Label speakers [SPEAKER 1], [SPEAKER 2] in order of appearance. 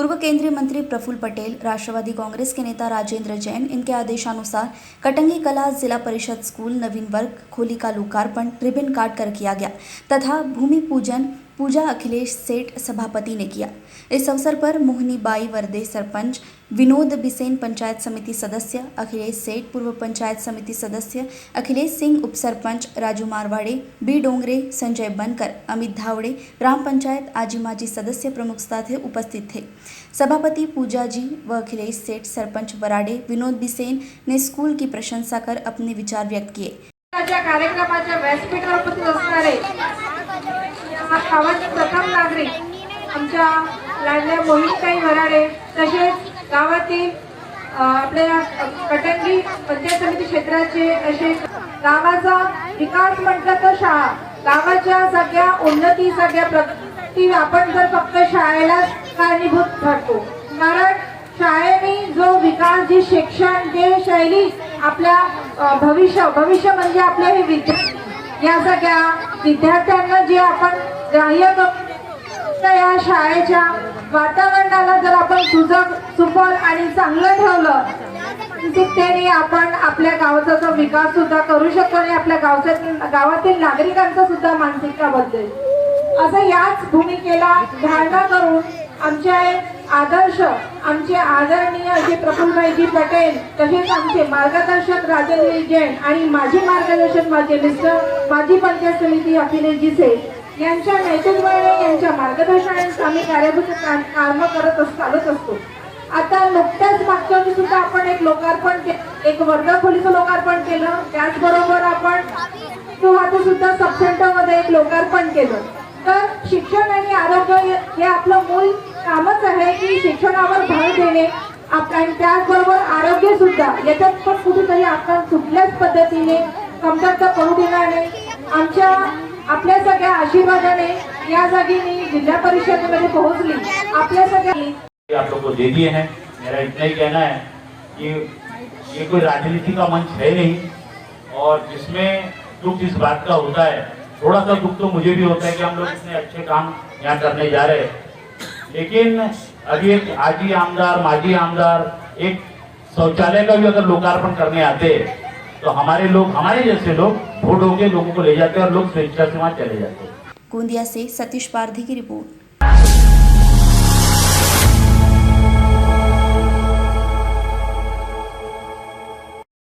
[SPEAKER 1] पूर्व केंद्रीय मंत्री प्रफुल्ल पटेल, राष्ट्रवादी कांग्रेस के नेता राजेंद्र जैन, इनके आदेशानुसार कटंगी कला जिला परिषद स्कूल नवीन वर्ग खोली का लोकार्पण रिबन काट कर किया गया तथा भूमि पूजा अखिलेश सेठ सभापति ने किया। इस अवसर पर मोहनी बाई वर्दे सरपंच, विनोद बिसेन पंचायत समिति सदस्य, अखिलेश सेठ पूर्व पंचायत समिति सदस्य, अखिलेश सिंह उपसरपंच, राजू मारवाड़े, बी डोंगरे, संजय बनकर, अमित धावड़े, ग्राम पंचायत आजी माजी सदस्य प्रमुख साथ उपस्थित थे। सभापति पूजा जी व अखिलेश सेठ सरपंच वराडे, विनोद बिसेन ने स्कूल की प्रशंसा कर अपने विचार व्यक्त किए।
[SPEAKER 2] कार्यक्रमाच्या व्यासपीठावर उपस्थित असणारे गावाचे प्रथम नागरिक आमच्या लाडल्या मोहिनीताई वराडे, तसेच गावातील आपल्या कटंगी पंचायत समिती क्षेत्राचे असे गावाचा विकास म्हटलं तर शाळा, गावाच्या सगळ्या उन्नती सगळ्या प्रगती आपण जर फक्त शाळेलाच कारणीभूत ठरतो, कारण शाळेने जो विकास, जी शिक्षण, जे शैली आपल्या भविष्य म्हणजे आपले हे विद्यार्थी, या सगळ्या विद्यार्थ्यांना जे आपण ग्राह्य या शाळेच्या वातावरणाला जर आपण सुफल आणि चांगलं ठेवलं, मानसिकतेने आपण आपल्या गावाचा विकास सुद्धा करू शकतो आणि आपल्या गावातील नागरिकांचा सुद्धा मानसिकता बदलेल, असं याच भूमिकेला धारणा करून आमचे आदरणीय असे प्रफुल्लभाईजी पटेल, तसेच आमचे मार्गदर्शक राजेंद्र जैन आणि माझे मार्गदर्शक माझे मिस्टर माजी पंचायत समिती अखिलेशजी सेठ यांच्या नेतृत्वाने, यांच्या मार्गदर्शनाने आम्ही कार्यभूत काम चालत असतो। आता नुकत्याच मागच्या वर्षी सुद्धा आपण एक लोकार्पण एक वर्ग खोलीचं लोकार्पण केलं, त्याचबरोबर आपण सुद्धा सब सेंटर मध्ये एक लोकार्पण केलं। तर शिक्षण आणि आरोग्य हे आपलं मूळ कामच आहे की शिक्षणावर भर देणे, आणि त्याचबरोबर आरोग्य सुद्धा, याच्यात पण कुठेतरी आपण कुठल्याच पद्धतीने कमतरता पडू देणार नाही। आपल्या सगळ्या आशीर्वादाने या जागी मी जिल्हा परिषदेमध्ये पोहोचली। आपल्या सगळ्या
[SPEAKER 3] आप लोग को दे दिए हैं। मेरा इतना ही कहना है कि ये कोई राजनीति का मंच है नहीं, और जिसमें दुख इस बात का होता है, थोड़ा सा दुख तो मुझे भी होता है कि हम लोग इतने अच्छे काम यहाँ करने जा रहे हैं, लेकिन अभी एक आजी आमदार, माजी आमदार एक शौचालय का भी अगर लोकार्पण करने आते तो हमारे जैसे लोग वोट होके लोगों को ले जाते हैं और लोग स्वेच्छा से वहाँ चले जाते हैं।
[SPEAKER 1] गोंदिया से सतीश पारधी की रिपोर्ट।